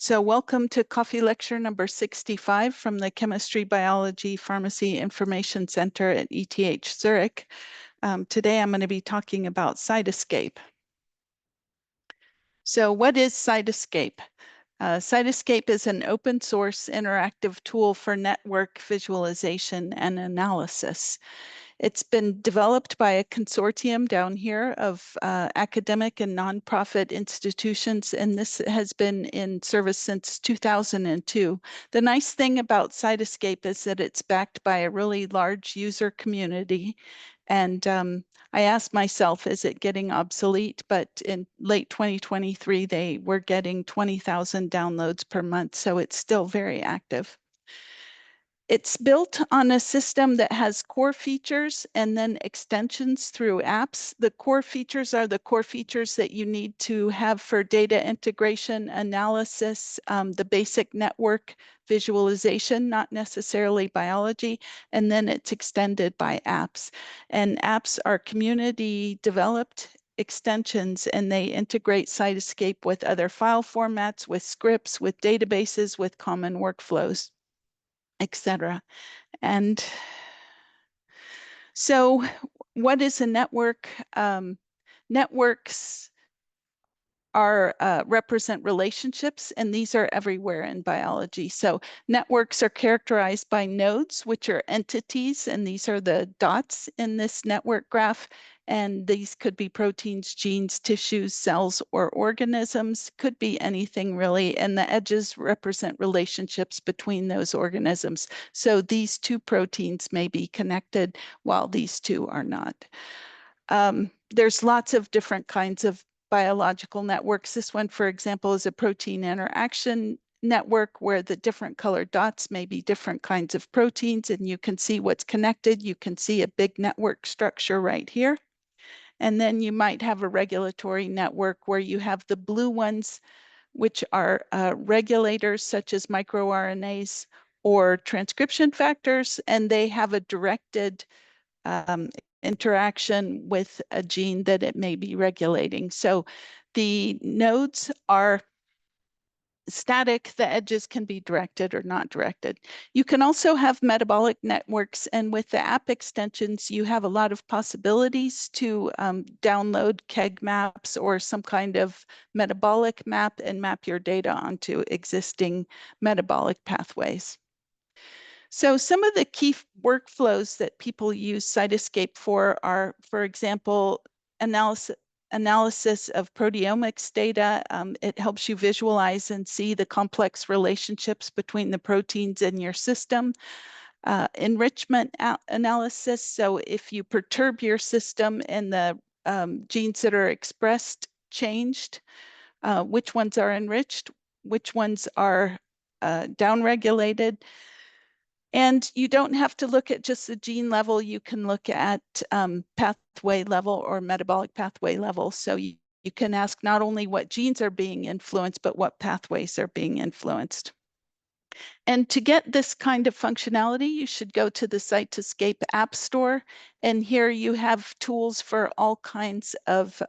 So welcome to Coffee Lecture number 65 from the Chemistry, Biology, Pharmacy Information Center at ETH Zurich. Today I'm going to be talking about Cytoscape. So what is Cytoscape? Cytoscape is an open source interactive tool for network visualization and analysis. It's been developed by a consortium down here of academic and nonprofit institutions, and this has been in service since 2002. The nice thing about Cytoscape is that it's backed by a really large user community. And I asked myself, is it getting obsolete? But in late 2023, they were getting 20,000 downloads per month, so it's still very active. It's built on a system that has core features and then extensions through apps. The core features are the core features that you need to have for data integration, analysis, the basic network visualization, not necessarily biology, and then it's extended by apps. And apps are community developed extensions, and they integrate Cytoscape with other file formats, with scripts, with databases, with common workflows, etc. And so what is a network? Networks represent relationships, and these are everywhere in biology. So networks are characterized by nodes, which are entities, and these are the dots in this network graph. And these could be proteins, genes, tissues, cells, or organisms, could be anything really. And the edges represent relationships between those organisms. So these two proteins may be connected while these two are not. There's lots of different kinds of biological networks. This one, for example, is a protein interaction network where the different colored dots may be different kinds of proteins, and you can see what's connected. You can see a big network structure right here. And then you might have a regulatory network where you have the blue ones, which are regulators such as microRNAs or transcription factors, and they have a directed interaction with a gene that it may be regulating. So the nodes are static, the edges can be directed or not directed. You can also have metabolic networks, and with the app extensions, you have a lot of possibilities to download KEGG maps or some kind of metabolic map and map your data onto existing metabolic pathways. So some of the key workflows that people use Cytoscape for are, for example, analysis of proteomics data. It helps you visualize and see the complex relationships between the proteins in your system. Enrichment analysis. So if you perturb your system and the genes that are expressed changed, which ones are enriched, which ones are downregulated. And you don't have to look at just the gene level. You can look at pathway level or metabolic pathway level. So you can ask not only what genes are being influenced, but what pathways are being influenced. And to get this kind of functionality, you should go to the Cytoscape App Store. And here you have tools for all kinds of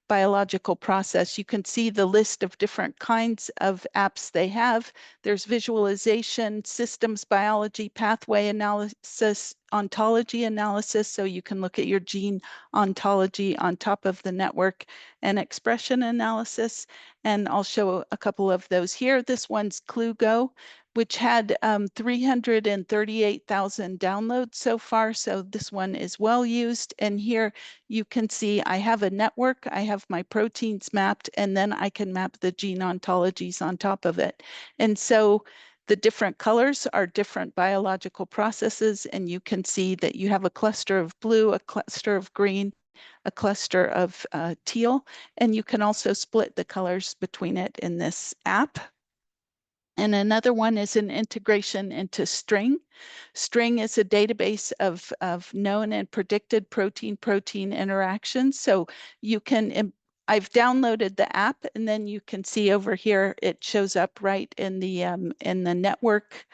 biological process. You can see the list of different kinds of apps they have. There's visualization, systems biology, pathway analysis, ontology analysis. So you can look at your gene ontology on top of the network, and expression analysis. And I'll show a couple of those here. This one's ClueGo, which had 338,000 downloads so far. So this one is well used. And here you can see I have a network, I have my proteins mapped, and then I can map the gene ontologies on top of it. And so the different colors are different biological processes, and you can see that you have a cluster of blue, a cluster of green, a cluster of teal, and you can also split the colors between it in this app. And another one is an integration into String. String is a database of known and predicted protein-protein interactions. So you can, I've downloaded the app, and then you can see over here, it shows up right in the network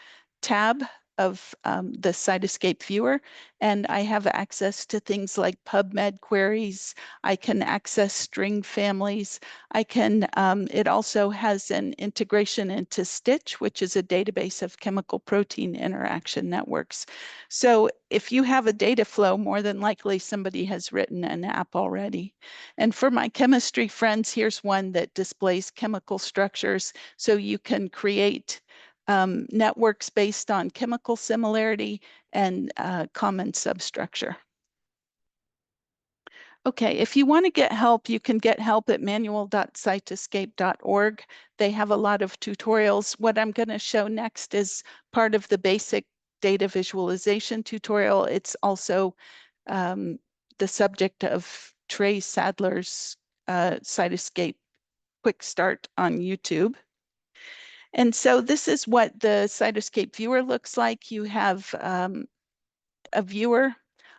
tab of the Cytoscape viewer, and I have access to things like PubMed queries. I can access string families. I can, it also has an integration into Stitch, which is a database of chemical protein interaction networks. So if you have a data flow, more than likely somebody has written an app already. And for my chemistry friends, here's one that displays chemical structures. So you can create networks based on chemical similarity and common substructure. Okay, if you want to get help, you can get help at manual.cytoscape.org. They have a lot of tutorials. What I'm going to show next is part of the basic data visualization tutorial. It's also the subject of Trey Sadler's Cytoscape Quick Start on YouTube. And so this is what the Cytoscape viewer looks like. You have a viewer.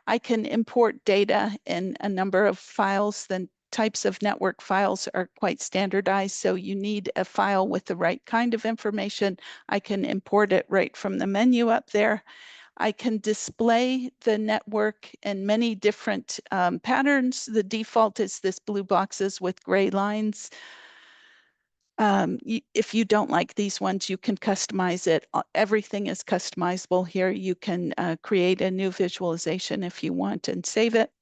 I can import data in a number of files. The types of network files are quite standardized, so you need a file with the right kind of information. I can import it right from the menu up there. I can display the network in many different patterns. The default is this blue boxes with gray lines. If you don't like these ones, you can customize it. Everything is customizable here. You can create a new visualization if you want and save it.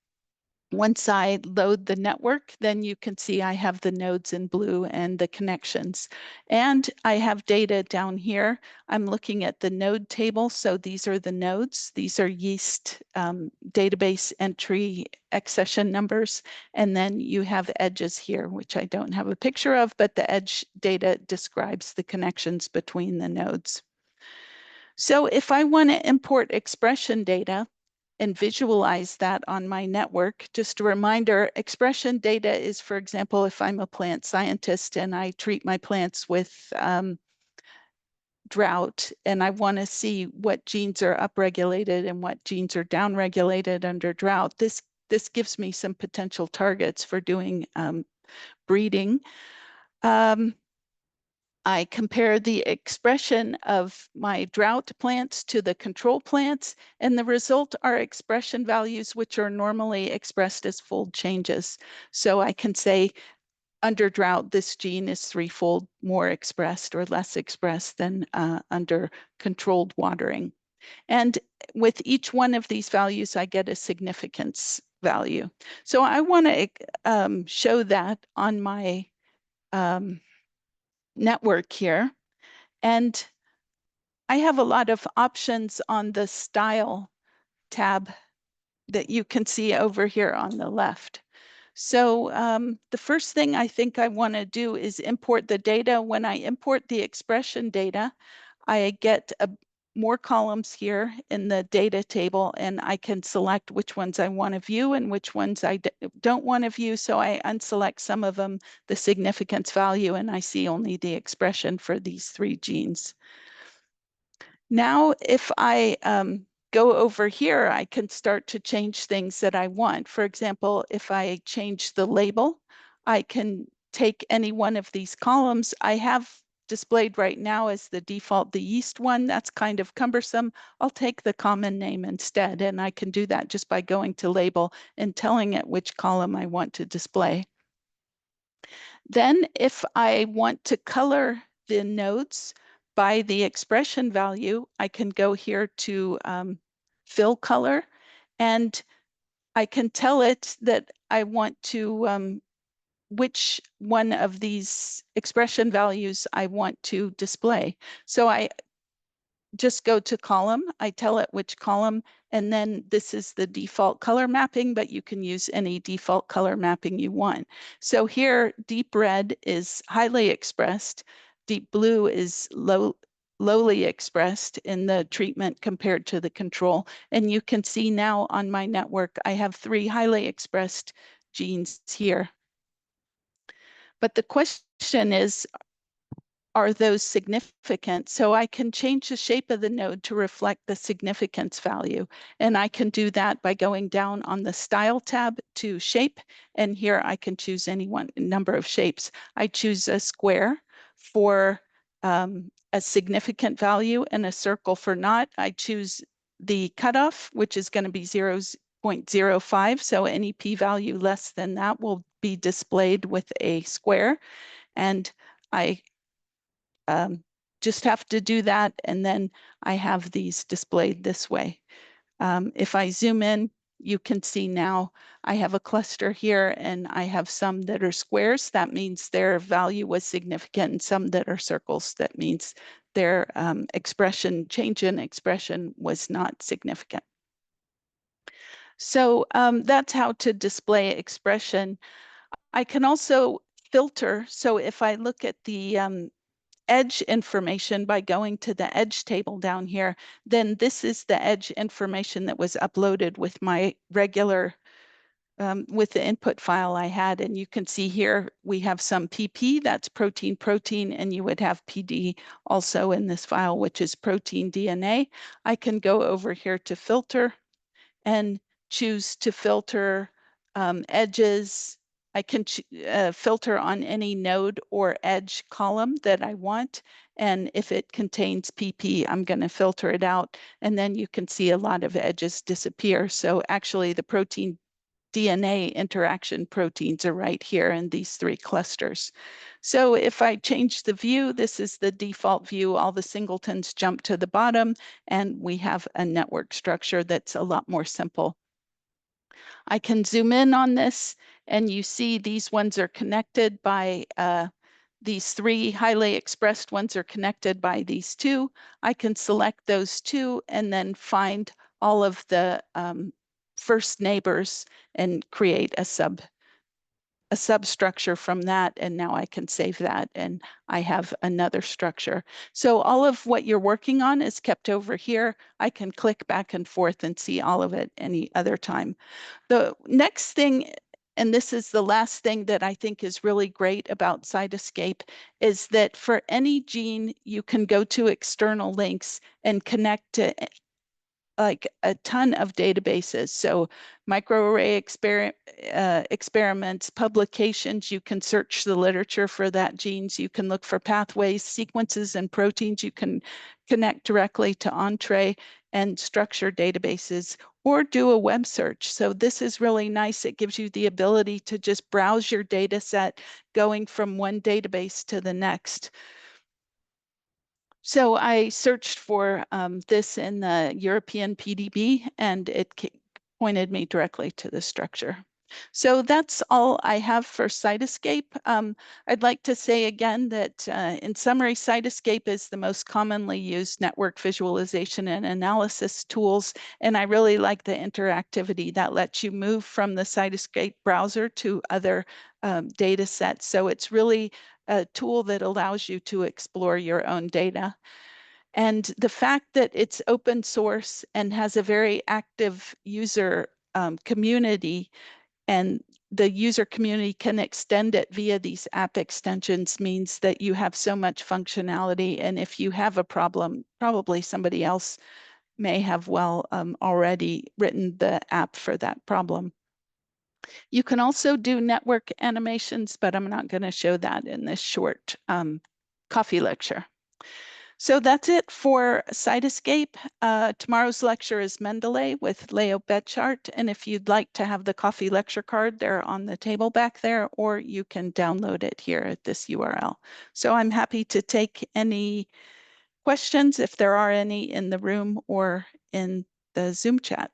Once I load the network, then you can see I have the nodes in blue and the connections. And I have data down here. I'm looking at the node table. So these are the nodes. These are yeast database entry accession numbers. And then you have edges here, which I don't have a picture of, but the edge data describes the connections between the nodes. So if I want to import expression data, and visualize that on my network. Just a reminder, expression data is, for example, if I'm a plant scientist and I treat my plants with drought and I want to see what genes are upregulated and what genes are downregulated under drought, this gives me some potential targets for doing breeding. I compare the expression of my drought plants to the control plants, and the result are expression values which are normally expressed as fold changes. So I can say under drought, this gene is threefold more expressed or less expressed than under controlled watering. And with each one of these values, I get a significance value. So I want to show that on my network here. And I have a lot of options on the style tab that you can see over here on the left. So the first thing I think I want to do is import the data. When I import the expression data, I get more columns here in the data table, and I can select which ones I want to view and which ones I don't want to view. So I unselect some of them, the significance value, and I see only the expression for these 3 genes. Now, if I go over here, I can start to change things that I want. For example, if I change the label, I can take any one of these columns. I have displayed right now as the default the yeast one. That's kind of cumbersome. I'll take the common name instead, and I can do that just by going to label and telling it which column I want to display. Then if I want to color the nodes by the expression value, I can go here to fill color, and I can tell it that I want to which one of these expression values I want to display. So I just go to column, I tell it which column, and then this is the default color mapping, but you can use any default color mapping you want. So here, deep red is highly expressed, deep blue is lowly expressed in the treatment compared to the control. And you can see now on my network, I have 3 highly expressed genes here. But the question is, are those significant? So I can change the shape of the node to reflect the significance value. And I can do that by going down on the Style tab to Shape. And here I can choose any number of shapes. I choose a square for a significant value and a circle for not. I choose the cutoff, which is going to be 0.05. So any p-value less than that will be displayed with a square. And I just have to do that. And then I have these displayed this way. If I zoom in, you can see now I have a cluster here and I have some that are squares. That means their value was significant, and some that are circles. That means their change in expression was not significant. So that's how to display expression. I can also filter. So if I look at the edge information by going to the edge table down here, then this is the edge information that was uploaded with my regular, with the input file I had. And you can see here, we have some PP, that's protein, and you would have PD also in this file, which is protein DNA. I can go over here to filter and choose to filter edges. I can filter on any node or edge column that I want. And if it contains PP, I'm going to filter it out. And then you can see a lot of edges disappear. So actually the protein DNA interaction proteins are right here in these three clusters. So if I change the view, this is the default view. All the singletons jump to the bottom, and we have a network structure that's a lot more simple. I can zoom in on this, and you see these ones are connected by these three highly expressed ones are connected by these two. I can select those two and then find all of the first neighbors and create a substructure from that. And now I can save that and I have another structure. So all of what you're working on is kept over here. I can click back and forth and see all of it any other time. The next thing, and this is the last thing that I think is really great about Cytoscape, is that for any gene, you can go to external links and connect to like a ton of databases. So microarray experiments, publications, you can search the literature for that genes, you can look for pathways, sequences, and proteins. You can connect directly to Entrez and structure databases or do a web search. So this is really nice. It gives you the ability to just browse your data set going from one database to the next. So I searched for this in the European PDB, and it pointed me directly to the structure. So that's all I have for Cytoscape. I'd like to say again that in summary, Cytoscape is the most commonly used network visualization and analysis tools. And I really like the interactivity that lets you move from the Cytoscape browser to other data sets. So it's really a tool that allows you to explore your own data. And the fact that it's open source and has a very active user community, and the user community can extend it via these app extensions, means that you have so much functionality. And if you have a problem, probably somebody else may have already written the app for that problem. You can also do network animations, but I'm not going to show that in this short coffee lecture. So that's it for Cytoscape. Tomorrow's lecture is Mendeley with Leo Betchart. And if you'd like to have the coffee lecture card, they're on the table back there, or you can download it here at this URL. So I'm happy to take any questions if there are any in the room or in the Zoom chat.